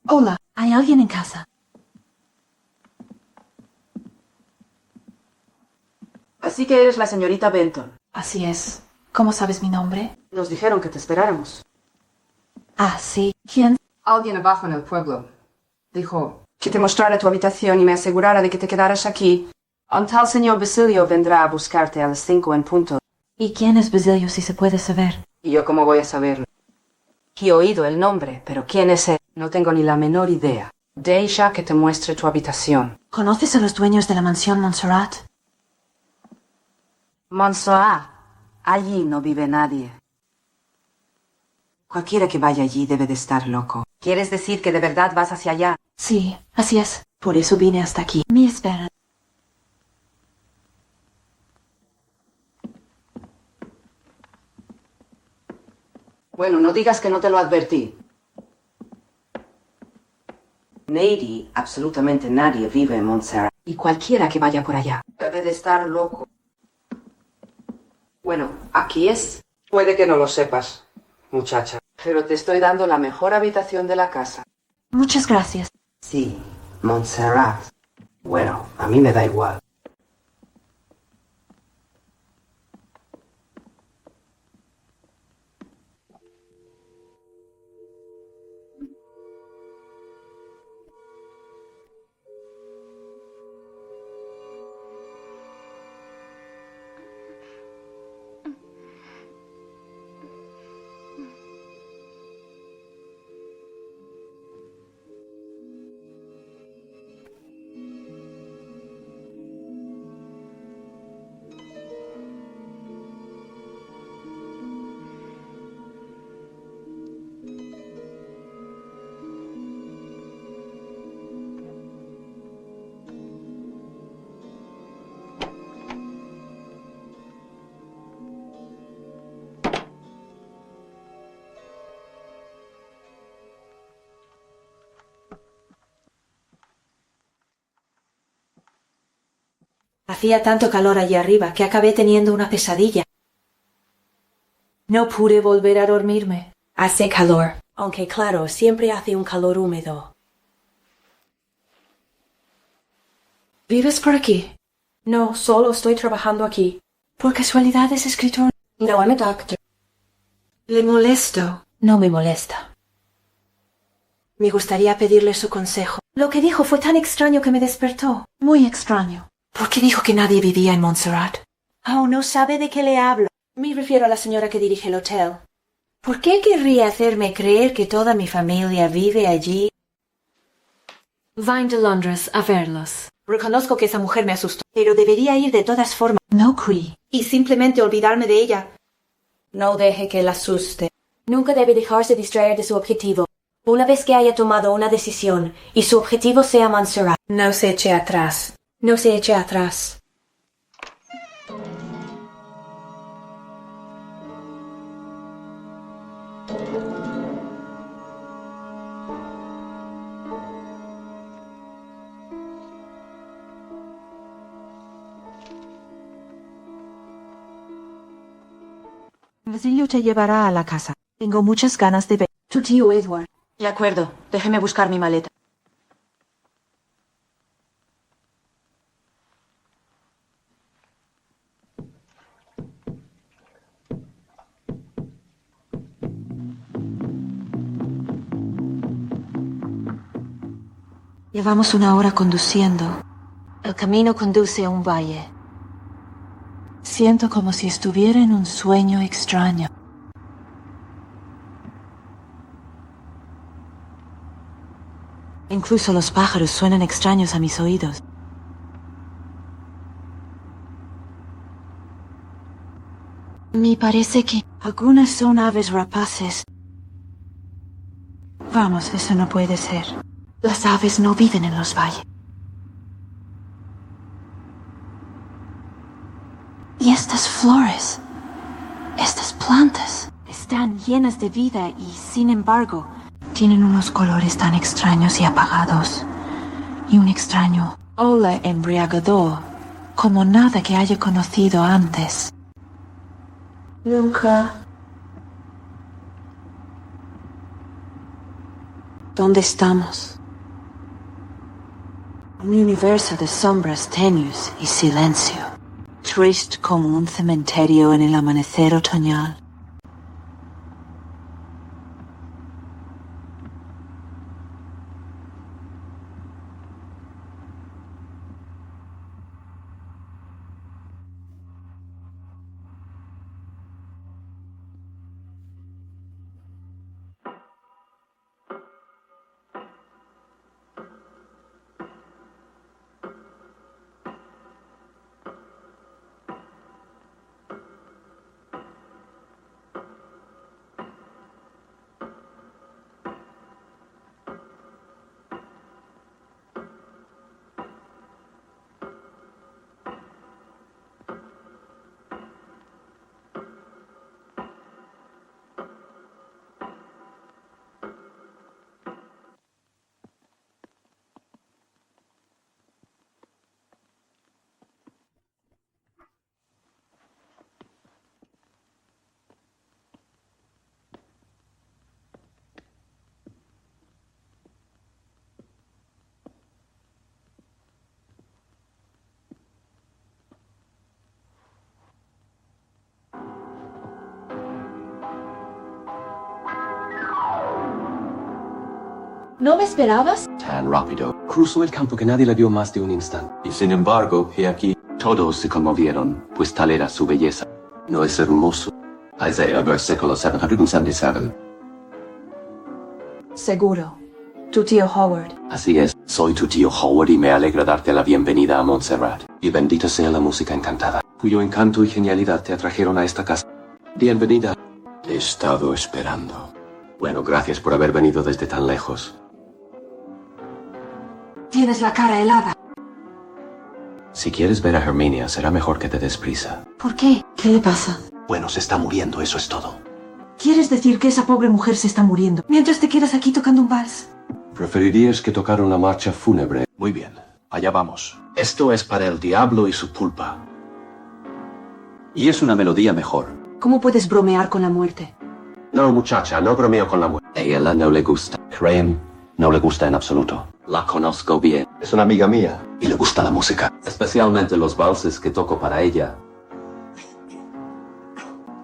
Hola, ¿hay alguien en casa? Así que eres la señorita Benton. Así es. ¿Cómo sabes mi nombre? Nos dijeron que te esperáramos. Ah, sí. ¿Quién? Alguien abajo en el pueblo. Dijo que te mostrara tu habitación y me asegurara de que te quedaras aquí. Un tal señor Basilio vendrá a buscarte a las 5 en punto. ¿Y quién es Basilio, si se puede saber? ¿Y yo cómo voy a saberlo? He oído el nombre, pero ¿quién es él? No tengo ni la menor idea. Deja que te muestre tu habitación. ¿Conoces a los dueños de la mansión Montserrat? Montserrat. Allí no vive nadie. Cualquiera que vaya allí debe de estar loco. ¿Quieres decir que de verdad vas hacia allá? Sí, así es. Por eso vine hasta aquí. Me esperan. Bueno, no digas que no te lo advertí. Nadie, absolutamente nadie vive en Montserrat. Y cualquiera que vaya por allá debe de estar loco. Bueno, aquí es. Puede que no lo sepas, muchacha. Pero te estoy dando la mejor habitación de la casa. Muchas gracias. Sí, Montserrat. Bueno, a mí me da igual. Hacía tanto calor allí arriba que acabé teniendo una pesadilla. No pude volver a dormirme. Hace calor, aunque claro, siempre hace un calor húmedo. ¿Vives por aquí? No, solo estoy trabajando aquí. ¿Por casualidad es escritor? No, I'm a doctor. ¿Le molesto? No me molesta. Me gustaría pedirle su consejo. Lo que dijo fue tan extraño que me despertó. Muy extraño. ¿Por qué dijo que nadie vivía en Montserrat? Oh, no sabe de qué le hablo. Me refiero a la señora que dirige el hotel. ¿Por qué querría hacerme creer que toda mi familia vive allí? Vine de Londres a verlos. Reconozco que esa mujer me asustó, pero debería ir de todas formas. No, Cree. Y simplemente olvidarme de ella. No deje que la asuste. Nunca debe dejarse distraer de su objetivo. Una vez que haya tomado una decisión y su objetivo sea Montserrat, no se eche atrás. No se eche atrás. Basilio te llevará a la casa. Tengo muchas ganas de ver. Tu tío Edward. De acuerdo, déjeme buscar mi maleta. Llevamos una hora conduciendo. El camino conduce a un valle. Siento como si estuviera en un sueño extraño. Incluso los pájaros suenan extraños a mis oídos. Me parece que algunas son aves rapaces. Vamos, eso no puede ser. Las aves no viven en los valles. Y estas flores, estas plantas, están llenas de vida y, sin embargo, tienen unos colores tan extraños y apagados. Y un extraño olor embriagador, como nada que haya conocido antes. Nunca. ¿Dónde estamos? Un universo de sombras tenues y silencio, triste como un cementerio en el amanecer otoñal. ¿No me esperabas? Tan rápido. Cruzó el campo que nadie le dio más de un instante. Y sin embargo, he aquí, Todos se conmovieron, pues tal era su belleza. no es hermoso. Isaiah, versículo 777. Seguro. Tu tío Howard. Así es, soy tu tío Howard y me alegra darte la bienvenida a Montserrat. Y bendita sea la música encantada, cuyo encanto y genialidad te atrajeron a esta casa. Bienvenida. Te he estado esperando. Bueno, gracias por haber venido desde tan lejos. Tienes la cara helada. Si quieres ver a Herminia, será mejor que te des prisa. ¿Por qué? ¿Qué le pasa? Bueno, se está muriendo, eso es todo. ¿Quieres decir que esa pobre mujer se está muriendo mientras te quedas aquí tocando un vals? ¿Preferirías que tocara una marcha fúnebre? Muy bien, allá vamos. Esto es para el diablo y su pulpa. Y es una melodía mejor. ¿Cómo puedes bromear con la muerte? No, muchacha, no bromeo con la muerte. A ella no le gusta. Graham, no le gusta en absoluto. La conozco bien. Es una amiga mía. Y le gusta la música. Especialmente los valses que toco para ella.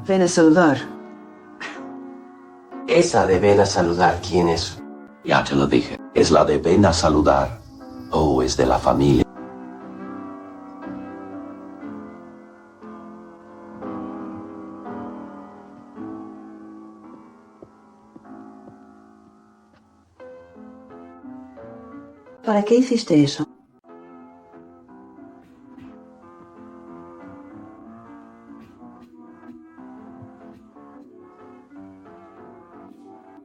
Ven a saludar. Esa de ven a saludar, ¿quién es? Ya te lo dije. Es la de ven a saludar. Oh, es de la familia. ¿Para qué hiciste eso?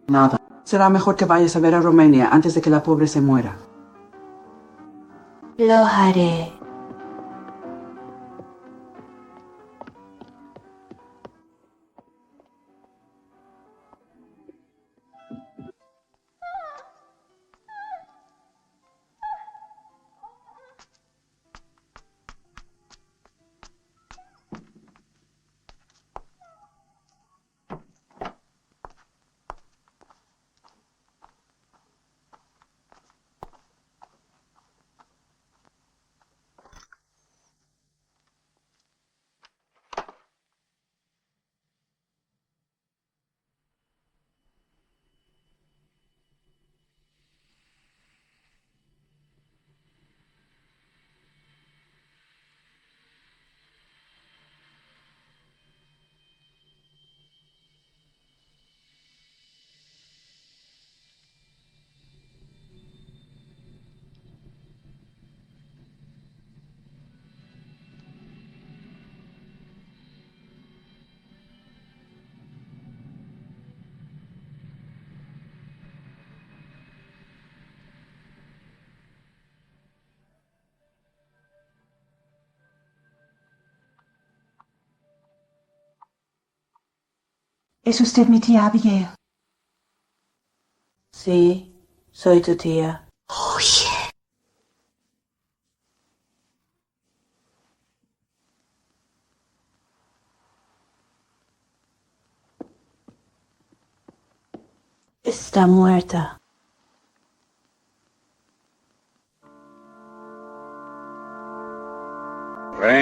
Nada. Será mejor que vayas a ver a Romania antes de que la pobre se muera. Lo haré. ¿Es usted mi tía Abigail? Sí, soy tu tía. Está muerta.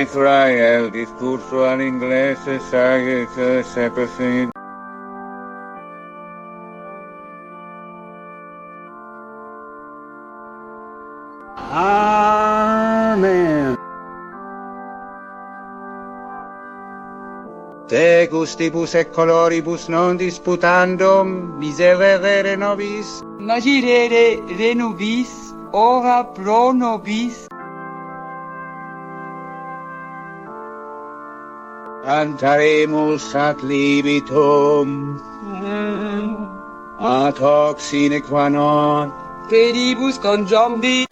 Israel, discurso al inglés, se presenta. Amen. Te gustibus et coloribus non disputandum, miserere nobis. Magirere re nobis, ora pro nobis. Cantaremus ad libitum, ad hoc sine qua non. Pedibus conjombi.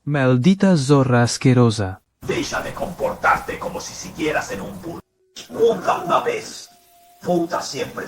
Maldita zorra asquerosa. Deja de comportarte como si siguieras en un bus. Puta una vez. Puta siempre.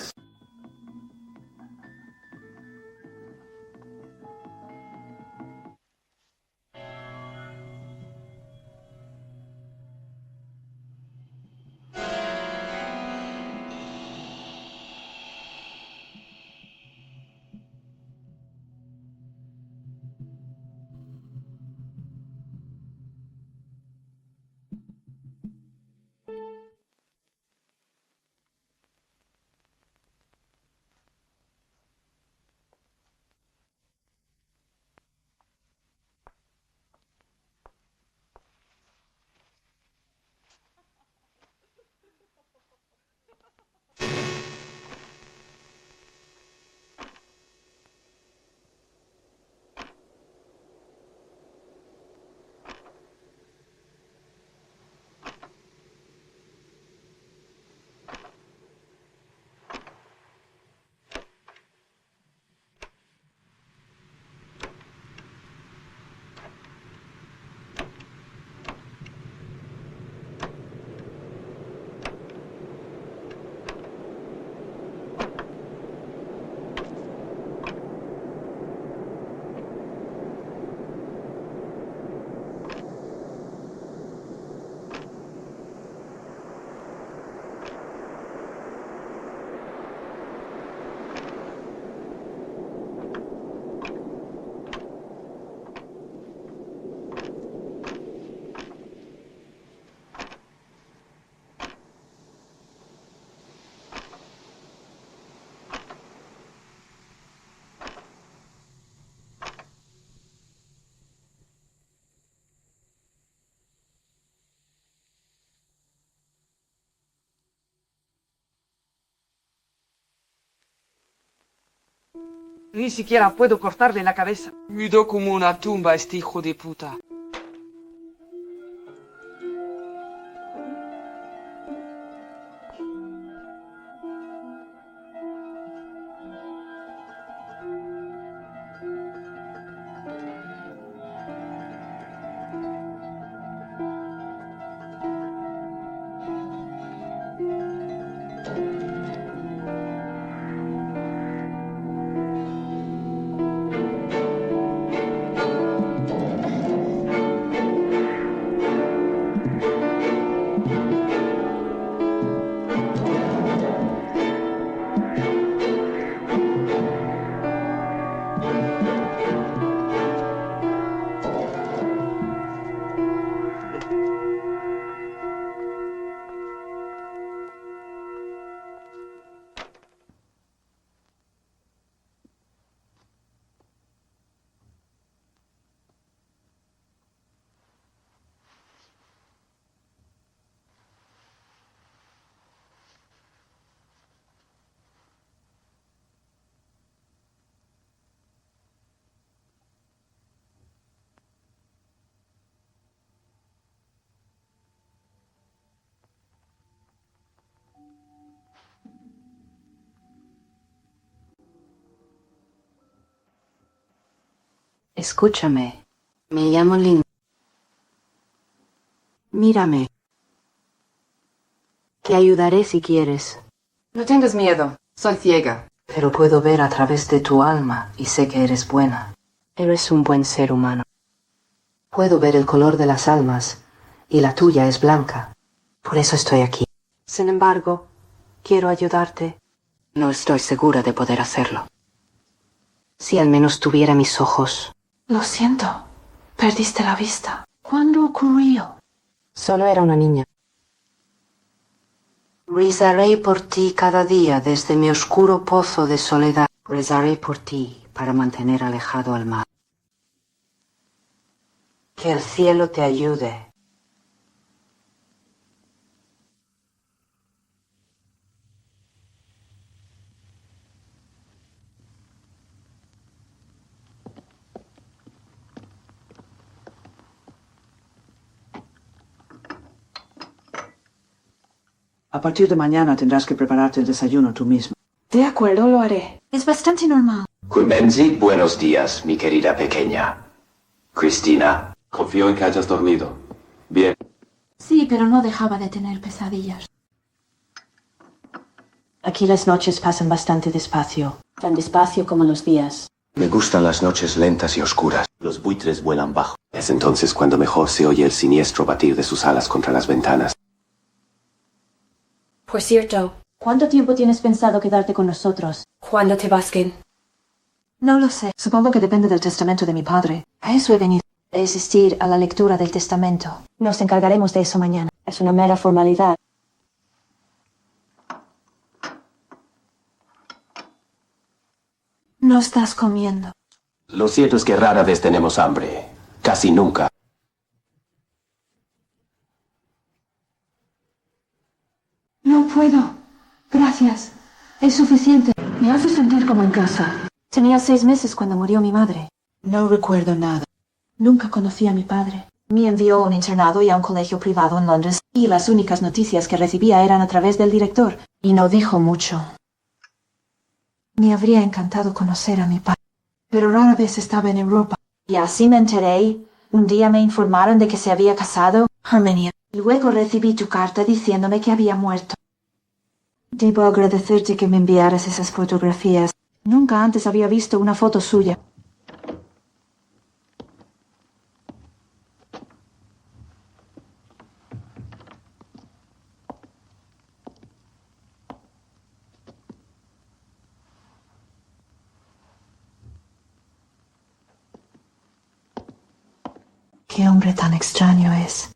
Ni siquiera puedo cortarle la cabeza. Mudo como una tumba este hijo de puta. Escúchame. Me llamo Lin. Mírame. Te ayudaré si quieres. No tengas miedo. Soy ciega. Pero puedo ver a través de tu alma y sé que eres buena. Eres un buen ser humano. Puedo ver el color de las almas y la tuya es blanca. Por eso estoy aquí. Sin embargo, quiero ayudarte. No estoy segura de poder hacerlo. Si al menos tuviera mis ojos. Lo siento. Perdiste la vista. ¿Cuándo ocurrió? Solo era una niña. Rezaré por ti cada día desde mi oscuro pozo de soledad. Rezaré por ti para mantener alejado al mal. Que el cielo te ayude. A partir de mañana tendrás que prepararte el desayuno tú mismo. De acuerdo, lo haré. Es bastante normal. Quimbenzi, buenos días, mi querida pequeña. Cristina. Confío en que hayas dormido. Bien. Sí, pero no dejaba de tener pesadillas. Aquí las noches pasan bastante despacio. Tan despacio como los días. Me gustan las noches lentas y oscuras. Los buitres vuelan bajo. Es entonces cuando mejor se oye el siniestro batir de sus alas contra las ventanas. Por cierto, ¿cuánto tiempo tienes pensado quedarte con nosotros? ¿Cuándo te vas, Ken? No lo sé. Supongo que depende del testamento de mi padre. A eso he venido. Asistir a la lectura del testamento. Nos encargaremos de eso mañana. Es una mera formalidad. No estás comiendo. Lo cierto es que rara vez tenemos hambre. Casi nunca. No puedo. Gracias. Es suficiente. Me hace sentir como en casa. Tenía 6 meses cuando murió mi madre. No recuerdo nada. Nunca conocí a mi padre. Me envió a un internado y a un colegio privado en Londres, y las únicas noticias que recibía eran a través del director, y no dijo mucho. Me habría encantado conocer a mi padre, pero rara vez estaba en Europa. Y así me enteré. Un día me informaron de que se había casado, Herminia. Luego recibí tu carta diciéndome que había muerto. Debo agradecerte que me enviaras esas fotografías. Nunca antes había visto una foto suya. Qué hombre tan extraño es.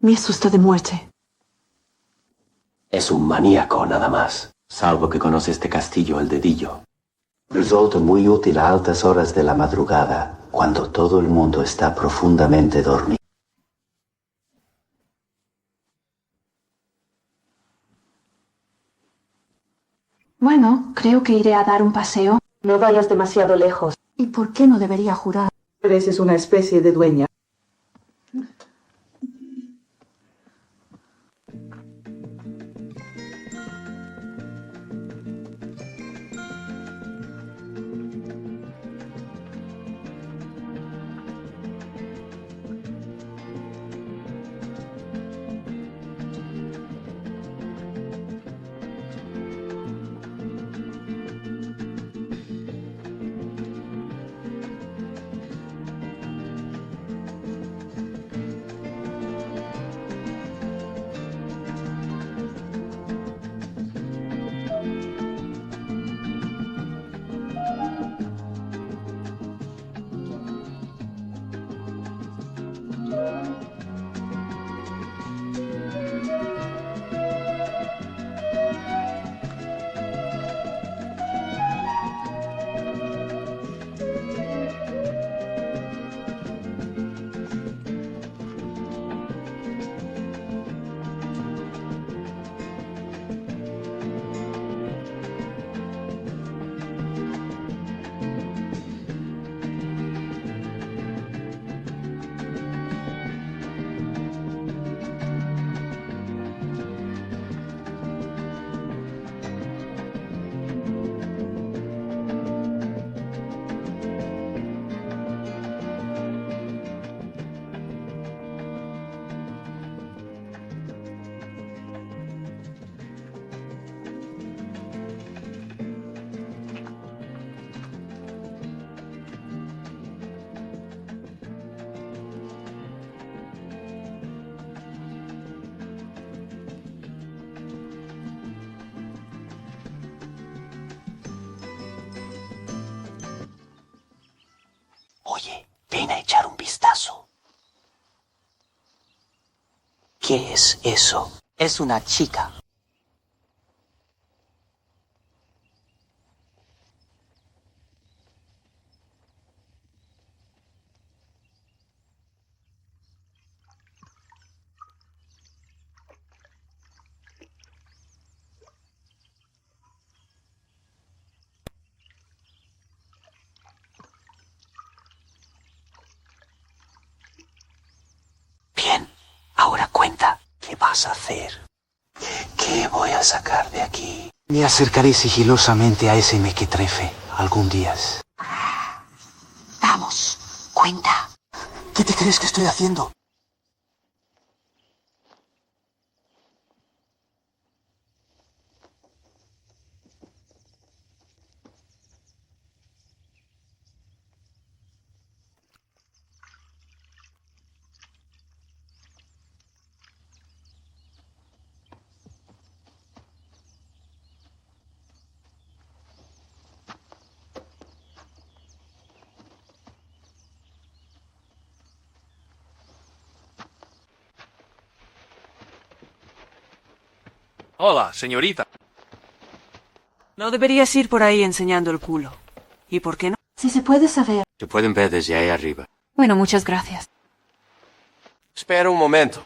Me asusta de muerte. Es un maníaco nada más. Salvo que conoce este castillo al dedillo. Resulta muy útil a altas horas de la madrugada, cuando todo el mundo está profundamente dormido. Bueno, creo que iré a dar un paseo. No vayas demasiado lejos. ¿Y por qué no debería jurar? Pareces una especie de dueña. Oye, ven a echar un vistazo. ¿Qué es eso? Es una chica. Bien, ahora cuenta. ¿Qué vas a hacer? ¿Qué voy a sacar de aquí? Me acercaré sigilosamente a ese mequetrefe algún día. Vamos, cuenta. ¿Qué te crees que estoy haciendo? Hola, señorita. No deberías ir por ahí enseñando el culo. ¿Y por qué no? Si se puede saber. Se pueden ver desde ahí arriba. Bueno, muchas gracias. Espera un momento.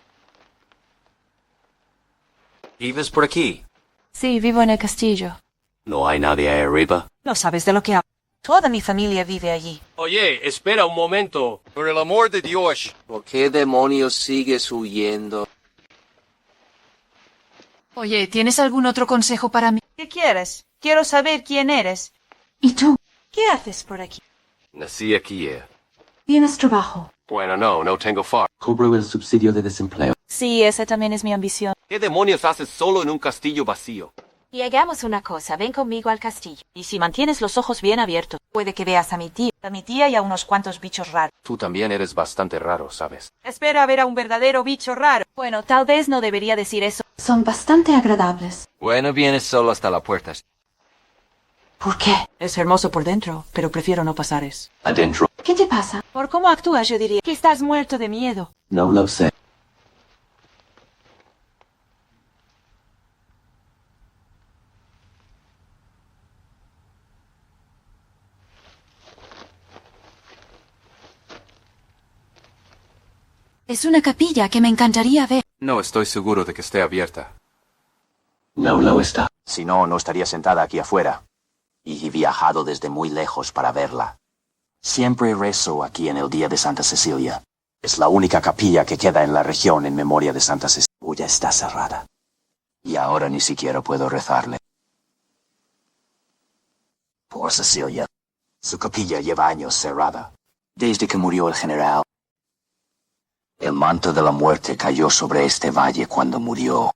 ¿Vives por aquí? Sí, vivo en el castillo. ¿No hay nadie ahí arriba? No sabes de lo que hablo. Toda mi familia vive allí. Oye, espera un momento. Por el amor de Dios. ¿Por qué demonios sigues huyendo? Oye, ¿tienes algún otro consejo para mí? ¿Qué quieres? Quiero saber quién eres. ¿Y tú? ¿Qué haces por aquí? Nací aquí, ¿Tienes trabajo? Bueno, no tengo far. Cobro el subsidio de desempleo. Sí, esa también es mi ambición. ¿Qué demonios haces solo en un castillo vacío? Y hagamos una cosa, ven conmigo al castillo. Y si mantienes los ojos bien abiertos, puede que veas a mi tía y a unos cuantos bichos raros. Tú también eres bastante raro, ¿sabes? Espera a ver a un verdadero bicho raro. Bueno, tal vez no debería decir eso. Son bastante agradables. Bueno, vienes solo hasta la puerta. ¿Por qué? Es hermoso por dentro, pero prefiero no pasar eso. Adentro. ¿Qué te pasa? Por cómo actúas, yo diría que estás muerto de miedo. No lo sé. Es una capilla que me encantaría ver. No estoy seguro de que esté abierta. No lo está. Si no, no estaría sentada aquí afuera. Y he viajado desde muy lejos para verla. Siempre rezo aquí en el día de Santa Cecilia. Es la única capilla que queda en la región en memoria de Santa Cecilia. Ya está cerrada. Y ahora ni siquiera puedo rezarle. Por Cecilia. Su capilla lleva años cerrada. Desde que murió el general. El manto de la muerte cayó sobre este valle cuando murió.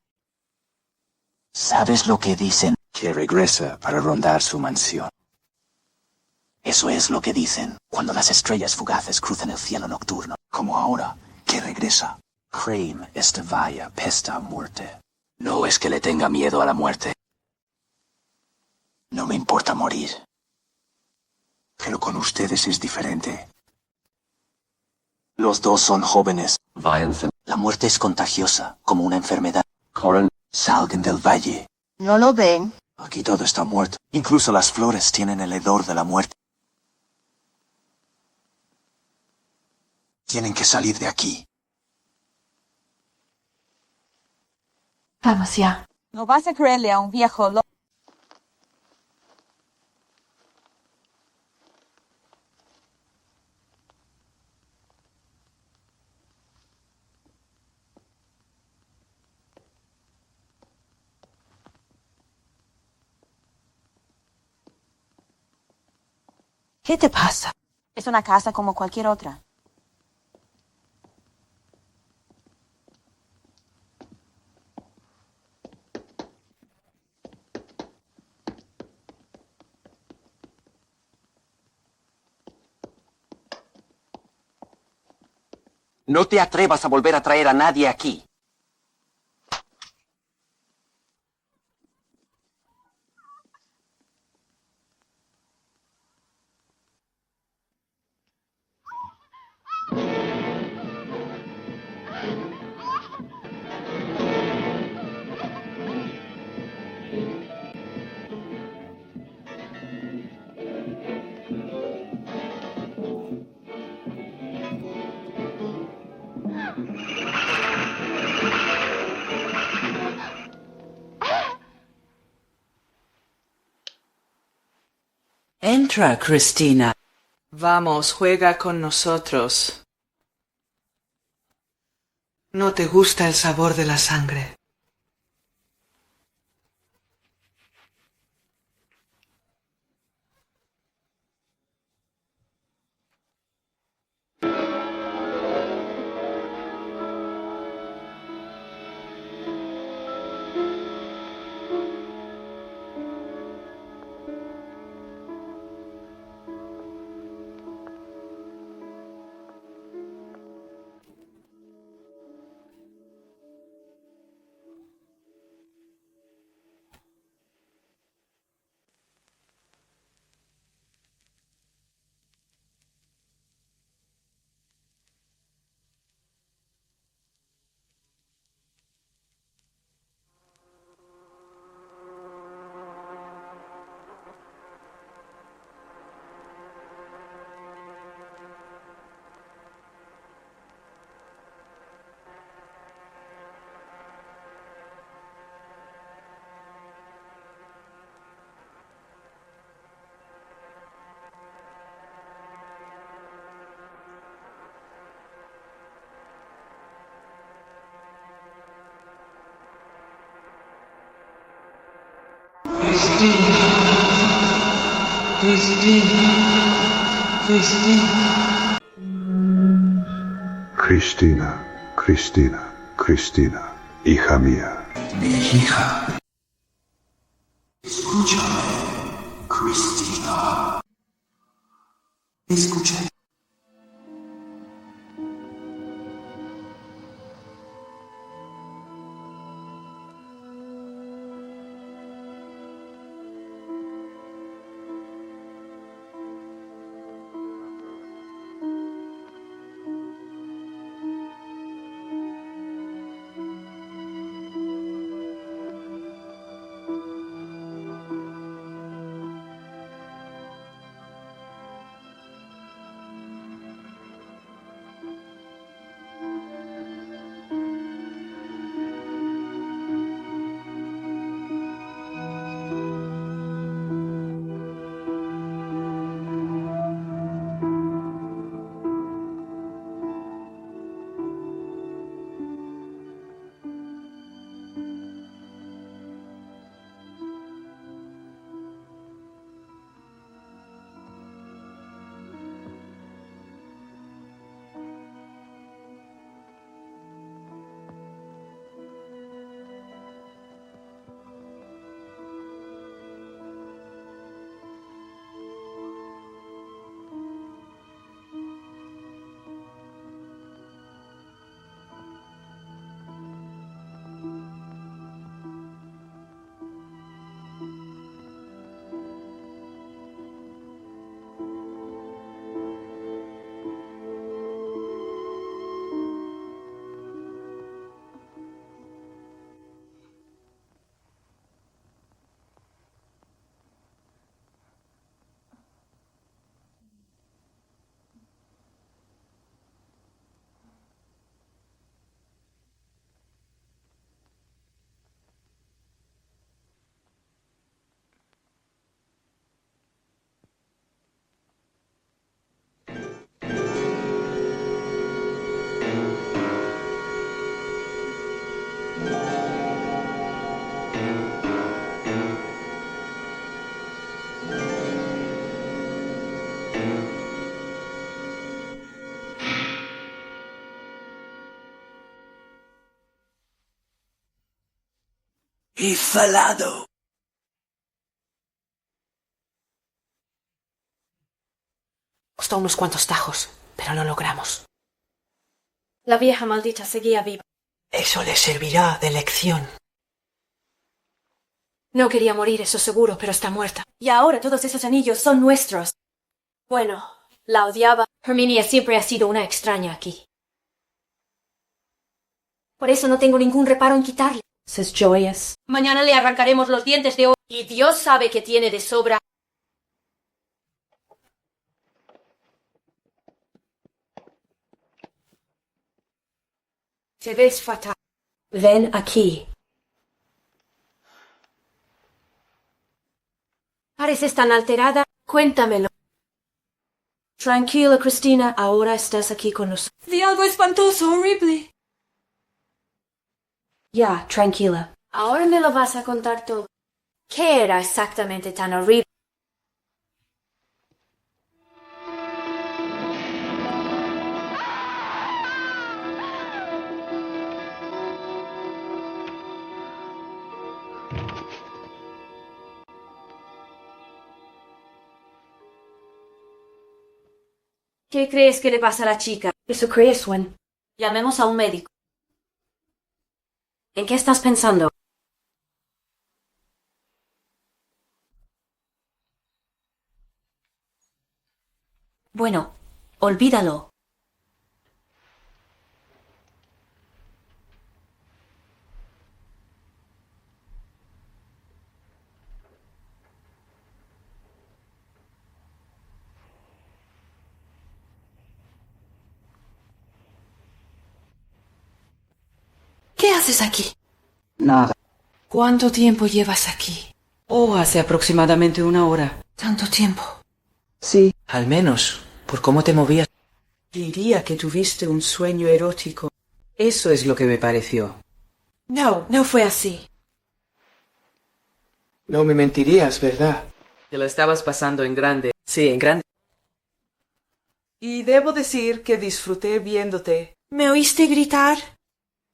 ¿Sabes lo que dicen? Que regresa para rondar su mansión. Eso es lo que dicen cuando las estrellas fugaces cruzan el cielo nocturno, como ahora, que regresa. Crane este valle pesta a muerte. No es que le tenga miedo a la muerte. No me importa morir. Pero con ustedes es diferente. Los dos son jóvenes. Váyanse. La muerte es contagiosa, como una enfermedad. Corren. Salgan del valle. ¿No lo ven? Aquí todo está muerto. Incluso las flores tienen el hedor de la muerte. Tienen que salir de aquí. Vamos ya. No vas a creerle a un viejo loco. ¿Qué te pasa? Es una casa como cualquier otra. No te atrevas a volver a traer a nadie aquí. Entra, Cristina. Vamos, juega con nosotros. ¿No te gusta el sabor de la sangre? Cristina, Cristina, Cristina, hija mía. Mi hija. Escúchame, Cristina. Escúchame. Y falado. Costó unos cuantos tajos, pero lo logramos. La vieja maldita seguía viva. Eso le servirá de lección. No quería morir, eso seguro, pero está muerta. Y ahora todos esos anillos son nuestros. Bueno, la odiaba. Herminia siempre ha sido una extraña aquí. Por eso no tengo ningún reparo en quitarle sus joyas. Mañana le arrancaremos los dientes de oro y Dios sabe que tiene de sobra. Te ves fatal. Ven aquí. Pareces tan alterada Cuéntamelo. Tranquila, Cristina, ahora estás aquí con nosotros. Vi algo espantoso, horrible. Ya, tranquila. Ahora me lo vas a contar todo. ¿Qué era exactamente tan horrible? ¿Qué crees que le pasa a la chica? ¿Eso crees, Swen? Llamemos a un médico. ¿En qué estás pensando? Bueno, olvídalo. ¿Qué haces aquí? Nada. ¿Cuánto tiempo llevas aquí? Oh, hace aproximadamente 1 hora. ¿Tanto tiempo? Sí. Al menos, por cómo te movías. Diría que tuviste un sueño erótico. Eso es lo que me pareció. No, no fue así. No me mentirías, ¿verdad? Te lo estabas pasando en grande. Sí, en grande. Y debo decir que disfruté viéndote. ¿Me oíste gritar?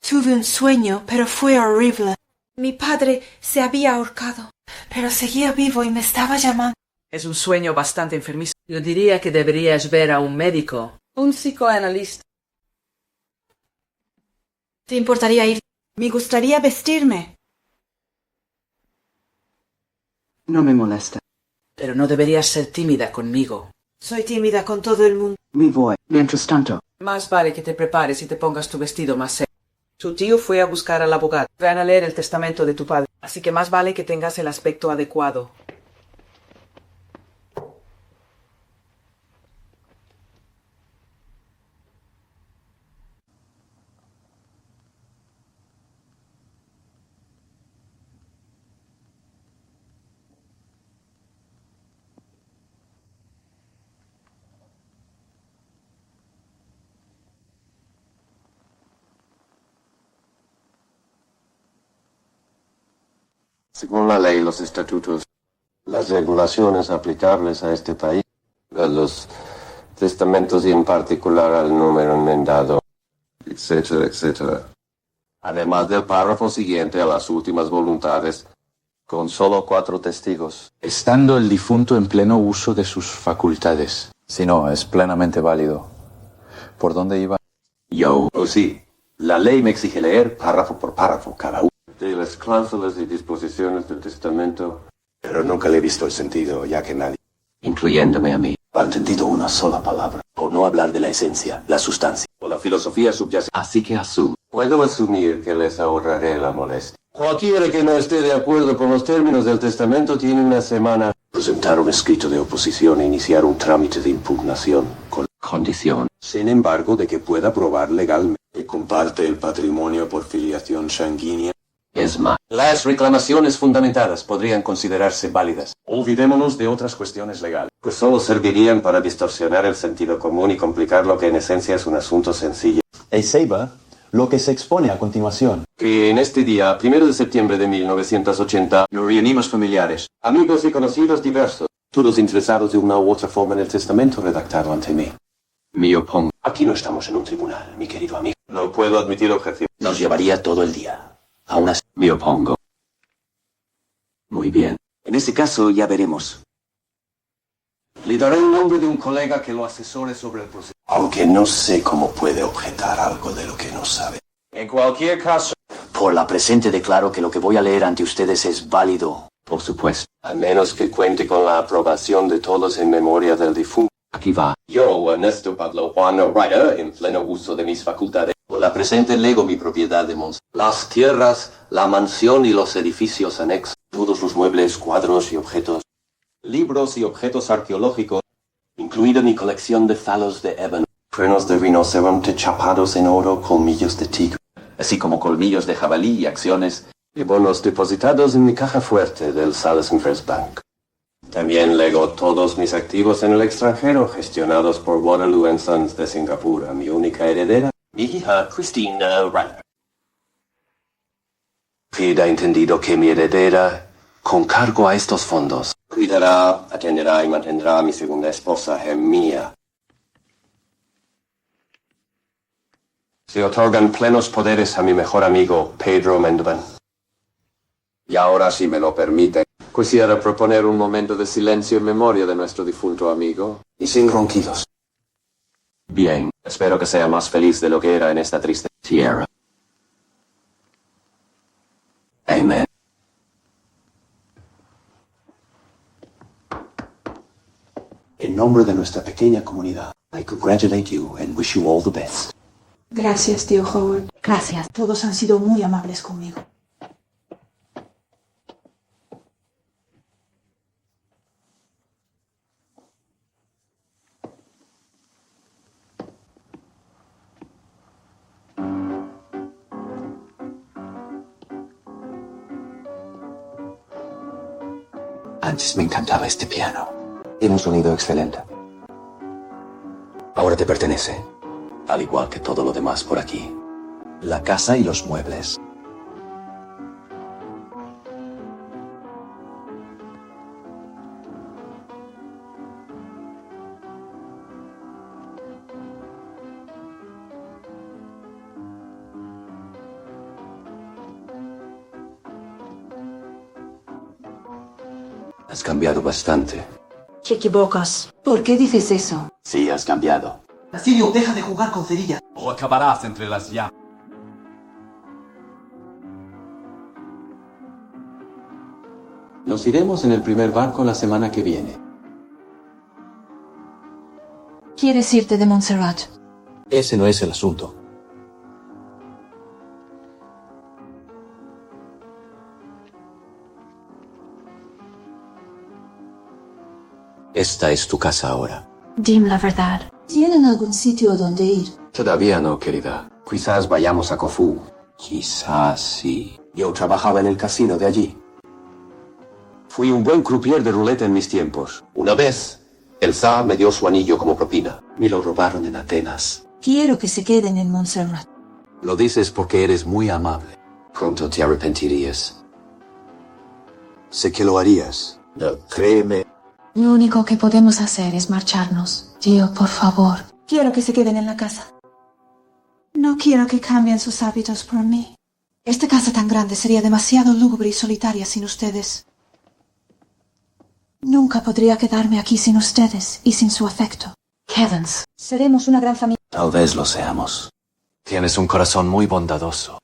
Tuve un sueño, pero fue horrible. Mi padre se había ahorcado, pero seguía vivo y me estaba llamando. Es un sueño bastante enfermizo. Yo diría que deberías ver a un médico, un psicoanalista. ¿Te importaría ir? Me gustaría vestirme. No me molesta. Pero no deberías ser tímida conmigo. Soy tímida con todo el mundo. Me voy. Mientras tanto, más vale que te prepares y te pongas tu vestido más serio. Tu tío fue a buscar al abogado. Van a leer el testamento de tu padre. Así que más vale que tengas el aspecto adecuado. Según la ley y los estatutos, las regulaciones aplicables a este país, a los testamentos y en particular al número enmendado, etcétera, etcétera. Además del párrafo siguiente a las últimas voluntades, con solo 4 testigos. Estando el difunto en pleno uso de sus facultades. Si no, es plenamente válido. ¿Por dónde iba? Oh sí, la ley me exige leer párrafo por párrafo cada uno De las cláusulas y disposiciones del testamento. pero nunca le he visto el sentido, ya que nadie, incluyéndome a mí, ha entendido una sola palabra, por no hablar de la esencia, la sustancia, o la filosofía subyacente. así que asumo. Puedo asumir que les ahorraré la molestia. Cualquiera que no esté de acuerdo con los términos del testamento tiene una semana. Presentar un escrito de oposición e iniciar un trámite de impugnación, con Condición. sin embargo, de que pueda probar legalmente que comparte el patrimonio por filiación sanguínea. Es más, Las reclamaciones fundamentadas podrían considerarse válidas. Olvidémonos de otras cuestiones legales, Pues solo servirían para distorsionar el sentido común y complicar lo que en esencia es un asunto sencillo. Seiba, lo que se expone a continuación. Que en este día, 1 de septiembre de 1980, nos reunimos familiares, amigos y conocidos diversos, todos interesados de una u otra forma en el testamento redactado ante mí. me opongo. Aquí no estamos en un tribunal, mi querido amigo. no puedo admitir objeción. Nos llevaría todo el día. Aún así, Me opongo. Muy bien. en ese caso ya veremos. Le daré el nombre de un colega que lo asesore sobre el proceso. Aunque no sé cómo puede objetar algo de lo que no sabe. En cualquier caso, Por la presente declaro que lo que voy a leer ante ustedes es válido. Por supuesto. a menos que cuente con la aprobación de todos en memoria del difunto. Aquí va. Yo, Ernesto Pablo Juan Ryder, en pleno uso de mis facultades, por la presente lego mi propiedad de Mons. Las tierras, la mansión y los edificios anexos, Todos los muebles, cuadros y objetos, libros y objetos arqueológicos, incluida mi colección de falos de ébano, frenos de rinoceronte chapados en oro, colmillos de tigre, Así como colmillos de jabalí y acciones. y bonos depositados en mi caja fuerte del Salles Invest Bank. También legó todos mis activos en el extranjero, gestionados por Waterloo Sons de Singapur, a mi única heredera, mi hija Christina Ryder. Queda entendido que mi heredera, con cargo a estos fondos, cuidará, atenderá y mantendrá a mi segunda esposa, Hermía. Se otorgan plenos poderes a mi mejor amigo, Pedro Mendovan. Y ahora, si me lo permite, quisiera proponer un momento de silencio en memoria de nuestro difunto amigo. Y sin ronquidos. Bien, espero que sea más feliz de lo que era en esta triste tierra. Amén. En nombre de nuestra pequeña comunidad, I congratulate you and wish you all the best. Gracias, tío Howard. Gracias. Todos han sido muy amables conmigo. Antes me encantaba este piano. Tiene un sonido excelente. Ahora te pertenece. Al igual que todo lo demás por aquí. La casa y los muebles. Has cambiado bastante. Te equivocas. ¿Por qué dices eso? Sí, has cambiado. Basilio, deja de jugar con cerillas. O acabarás entre las llamas. Nos iremos en el primer barco la semana que viene. ¿Quieres irte de Montserrat? Ese no es el asunto. Esta es tu casa ahora. Dime la verdad. ¿Tienen algún sitio donde ir? Todavía no, querida. Quizás vayamos a Corfú. Quizás sí. Yo trabajaba en el casino de allí. Fui un buen croupier de ruleta en mis tiempos. Una vez, el zar me dio su anillo como propina. Me lo robaron en Atenas. Quiero que se queden en Montserrat. Lo dices porque eres muy amable. Pronto te arrepentirías. Sé que lo harías. No, créeme. Lo único que podemos hacer es marcharnos. Tío, por favor. Quiero que se queden en la casa. No quiero que cambien sus hábitos por mí. Esta casa tan grande sería demasiado lúgubre y solitaria sin ustedes. Nunca podría quedarme aquí sin ustedes y sin su afecto. Heavens. Seremos una gran familia. Tal vez lo seamos. Tienes un corazón muy bondadoso.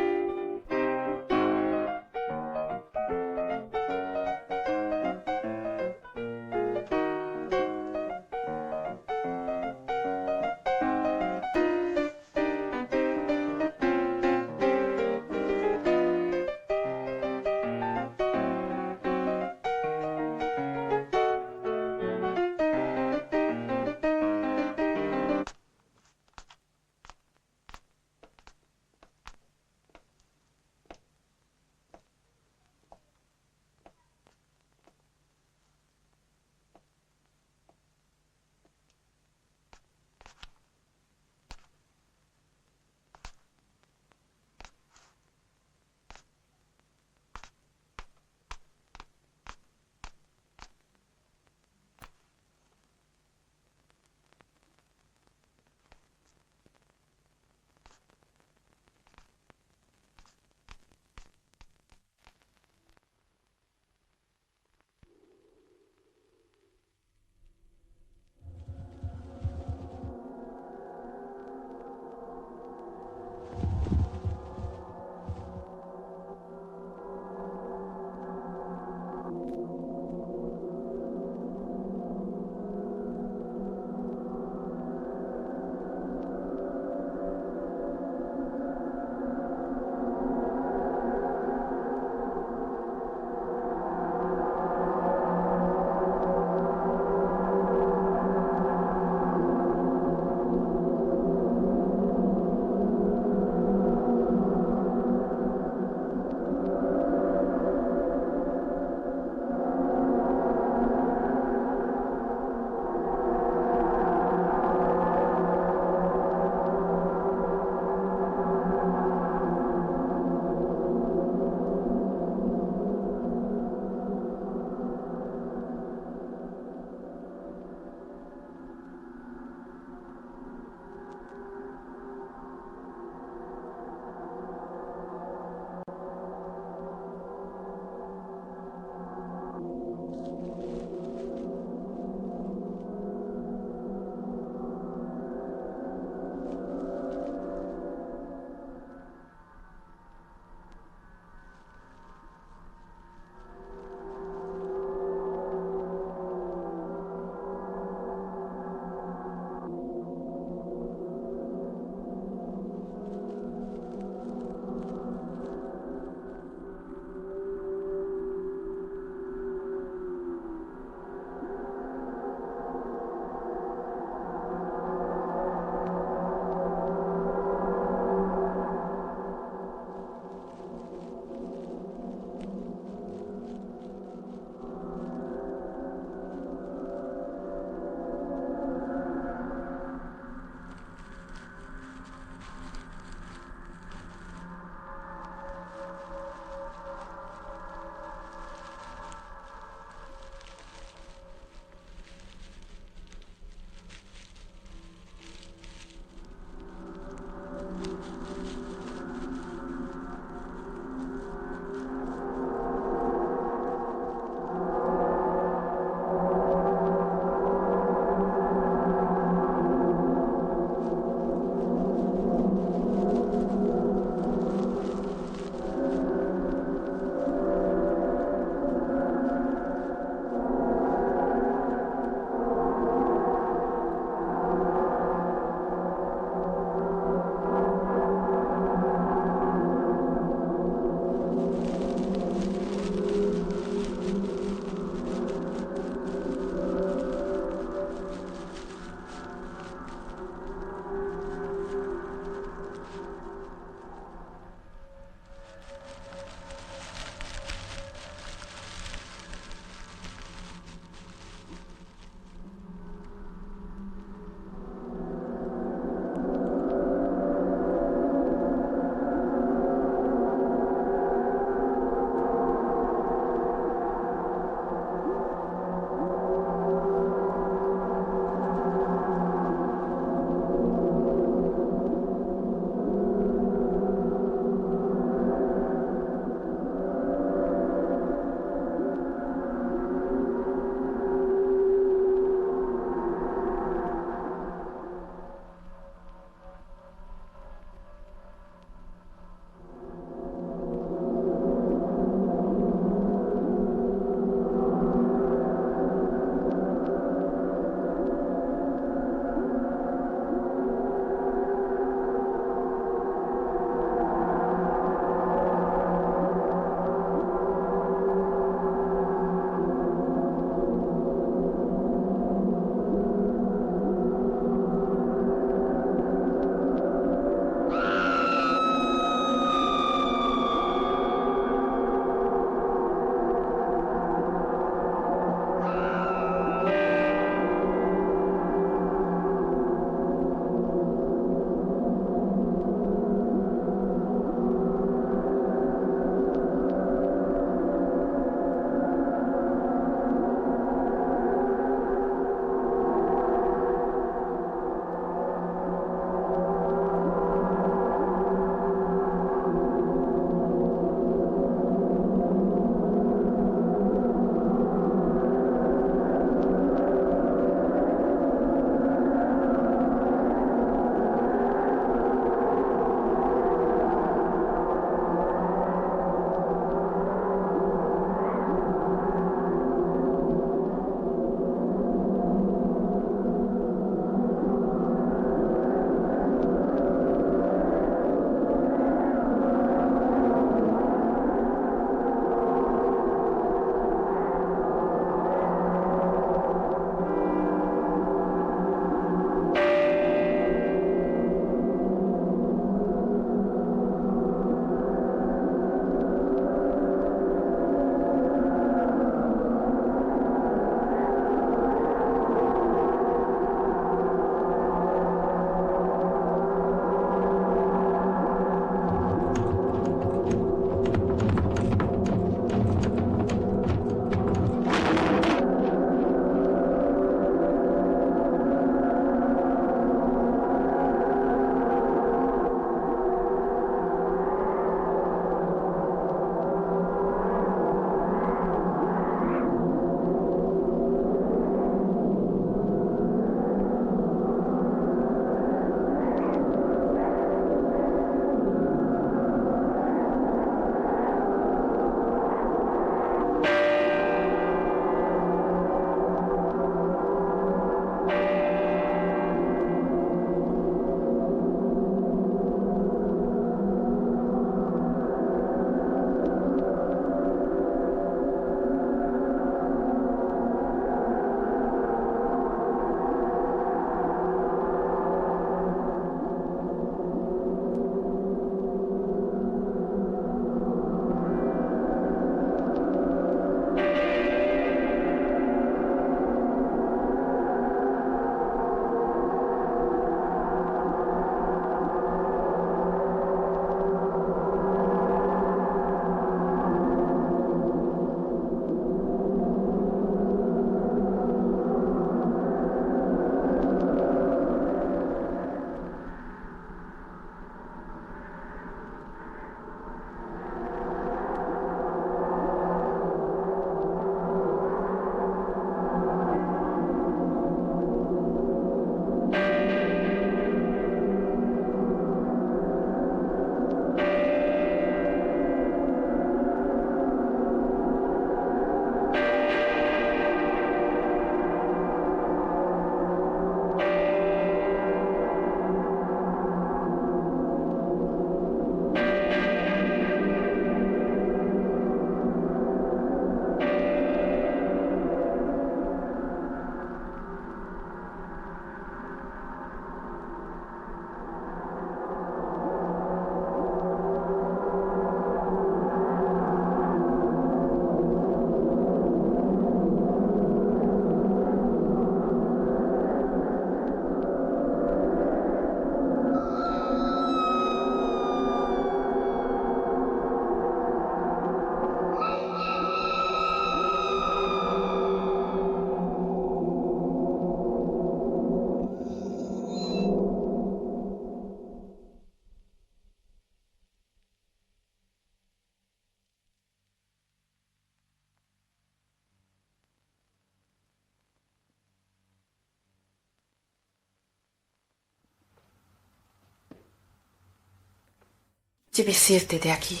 Debes irte de aquí.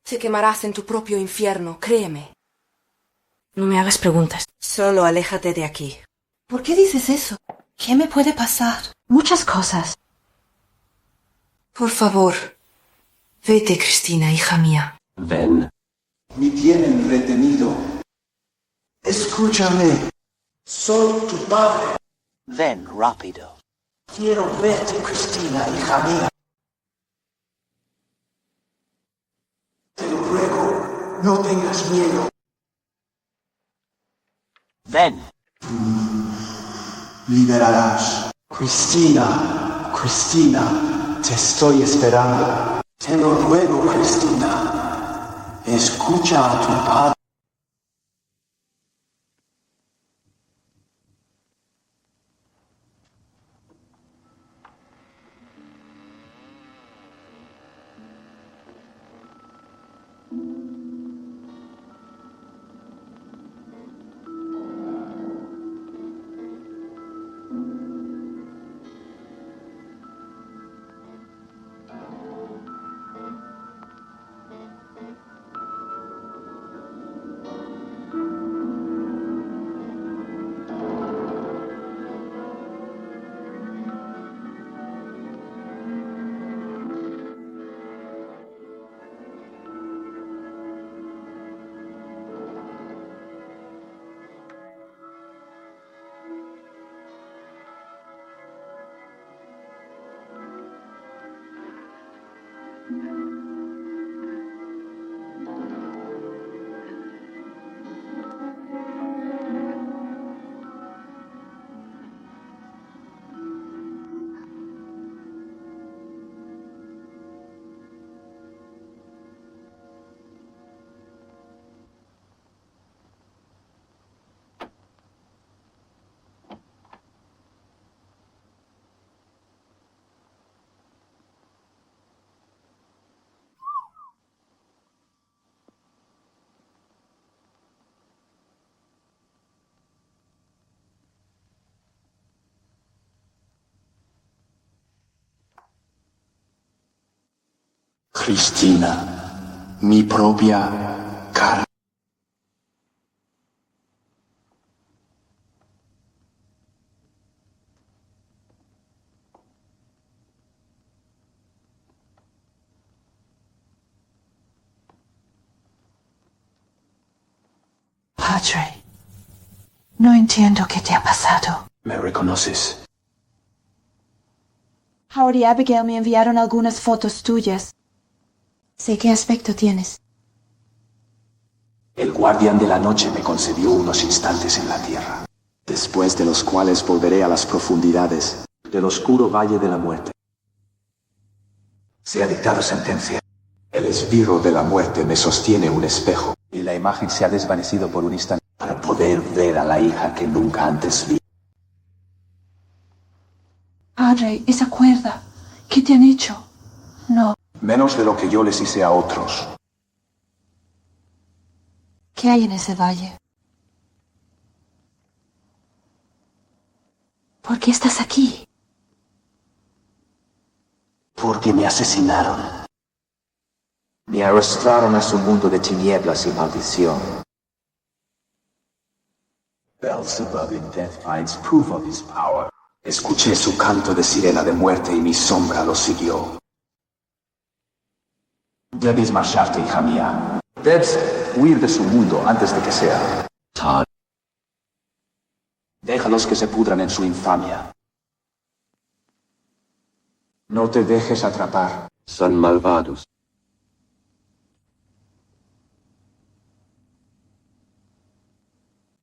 Te quemarás en tu propio infierno, créeme. No me hagas preguntas. Solo aléjate de aquí. ¿Por qué dices eso? ¿Qué me puede pasar? Muchas cosas. Por favor, vete, Cristina, hija mía. Ven. Me tienen retenido. Escúchame. Soy tu padre. Ven rápido. Quiero verte, Cristina, hija mía. Te lo ruego, no tengas miedo. Ven. Liberarás. Cristina, Cristina, te estoy esperando. Te lo ruego, Cristina. Escucha a tu padre. Cristina, mi propia cara. Padre, no entiendo qué te ha pasado. ¿Me reconoces? Howard y Abigail me enviaron algunas fotos tuyas. Sé qué aspecto tienes. El guardián de la noche me concedió unos instantes en la tierra, después de los cuales volveré a las profundidades del oscuro valle de la muerte. Se ha dictado sentencia. El esbirro de la muerte me sostiene un espejo y la imagen se ha desvanecido por un instante para poder ver a la hija que nunca antes vi. Padre, esa cuerda. ¿Qué te han hecho? No. Menos de lo que yo les hice a otros. ¿Qué hay en ese valle? ¿Por qué estás aquí? Porque me asesinaron. Me arrastraron a su mundo de tinieblas y maldición. Beelzebub in death finds proof of his power. Escuché su canto de sirena de muerte y mi sombra lo siguió. Debes marcharte, hija mía. Debes huir de su mundo antes de que sea tarde. Déjalos que se pudran en su infamia. No te dejes atrapar. Son malvados.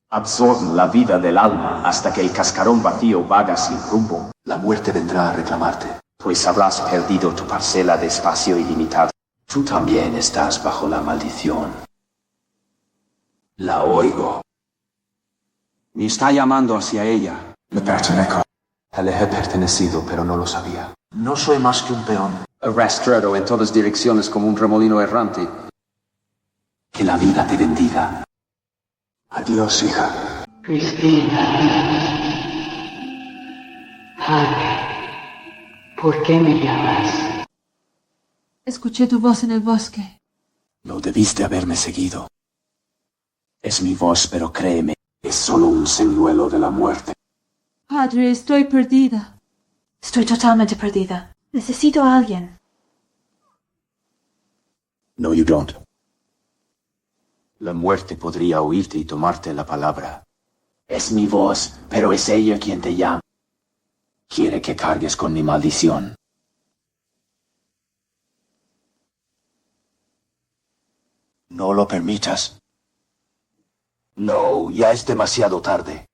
Absorben la vida del alma hasta que el cascarón vacío vaga sin rumbo. La muerte vendrá a reclamarte, pues habrás perdido tu parcela de espacio ilimitado. Tú también estás bajo la maldición. La oigo. Me está llamando hacia ella. Me pertenezco. Le he pertenecido, pero no lo sabía. No soy más que un peón. Arrastrado en todas direcciones como un remolino errante. Que la vida te bendiga. Adiós, hija. Cristina. Padre, ¿por qué me llamas? Escuché tu voz en el bosque. No debiste haberme seguido. Es mi voz, pero créeme, es solo un señuelo de la muerte. Padre, estoy perdida. Estoy totalmente perdida. Necesito a alguien. No, you don't. La muerte podría oírte y tomarte la palabra. Es mi voz, pero es ella quien te llama. Quiere que cargues con mi maldición. No lo permitas. No, ya es demasiado tarde.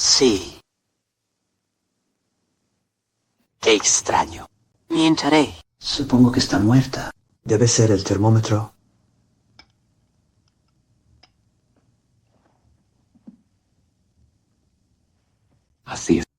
Sí. Qué extraño. Me enteré. Supongo que está muerta. Debe ser el termómetro. Así es.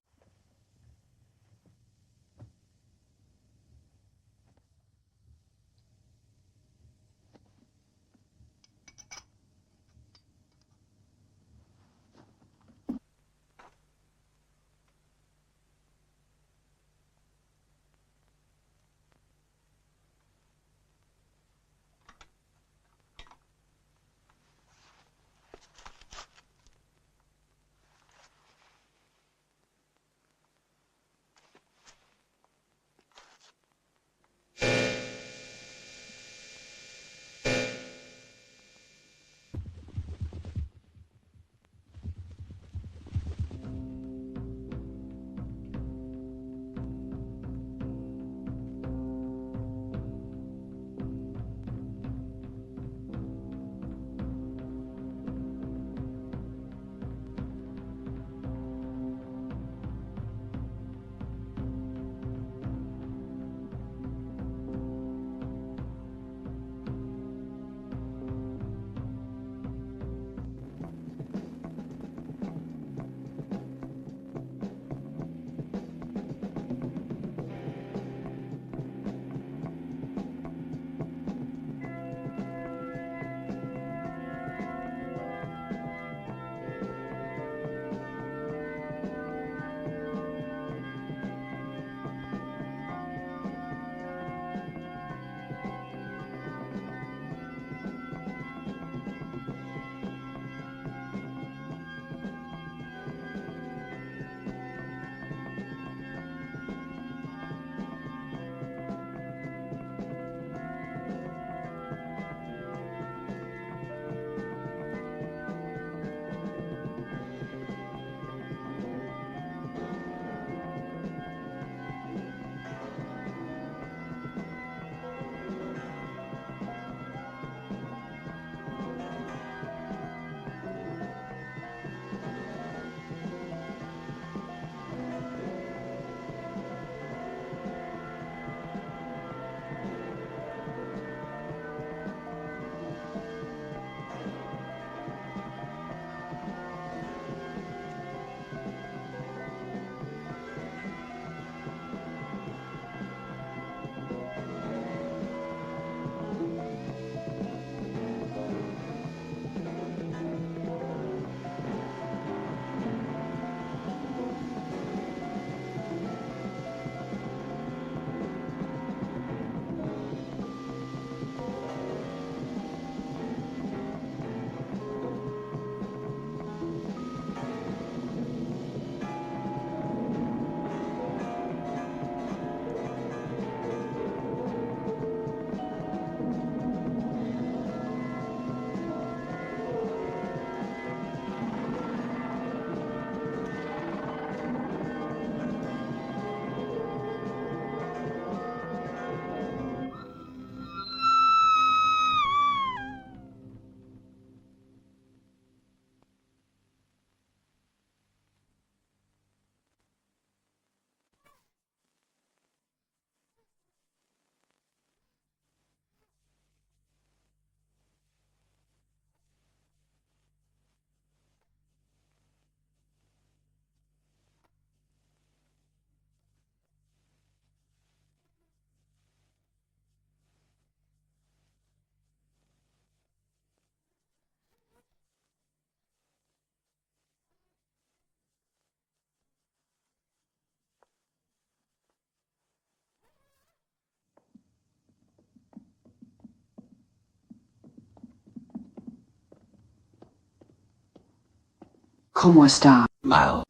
¿Cómo está? Mal.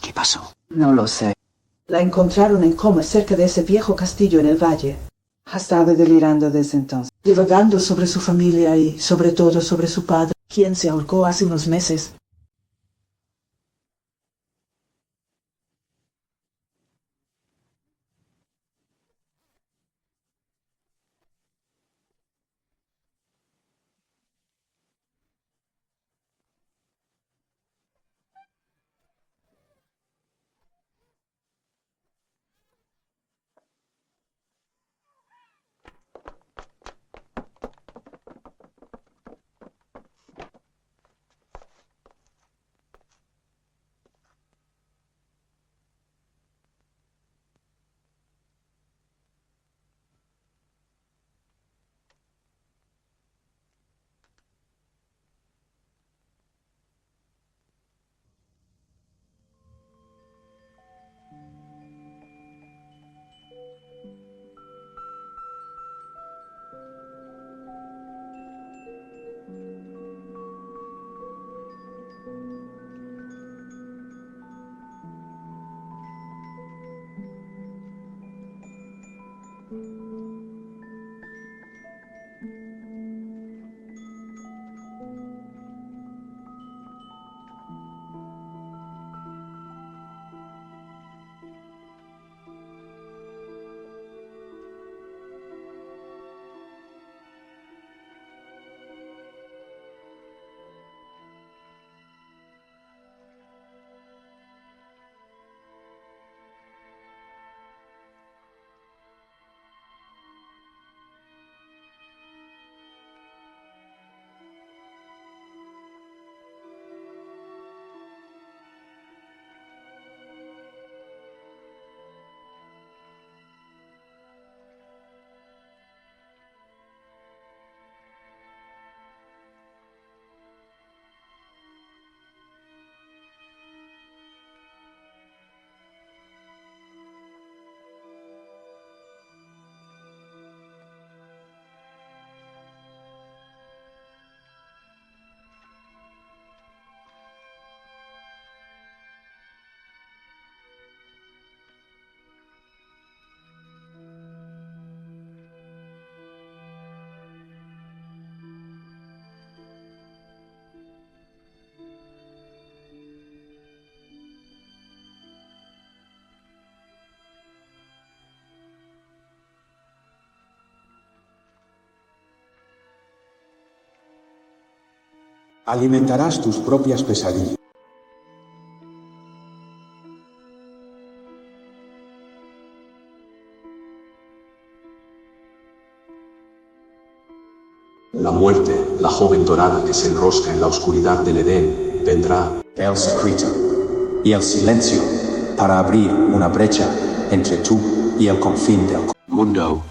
¿Qué pasó? No lo sé. La encontraron en coma cerca de ese viejo castillo en el valle. Ha estado delirando desde entonces, divagando sobre su familia y, sobre todo, sobre su padre, quien se ahorcó hace unos meses. Alimentarás tus propias pesadillas. La muerte, la joven dorada que se enrosca en la oscuridad del Edén, vendrá. El secreto y el silencio para abrir una brecha entre tú y el confín del mundo.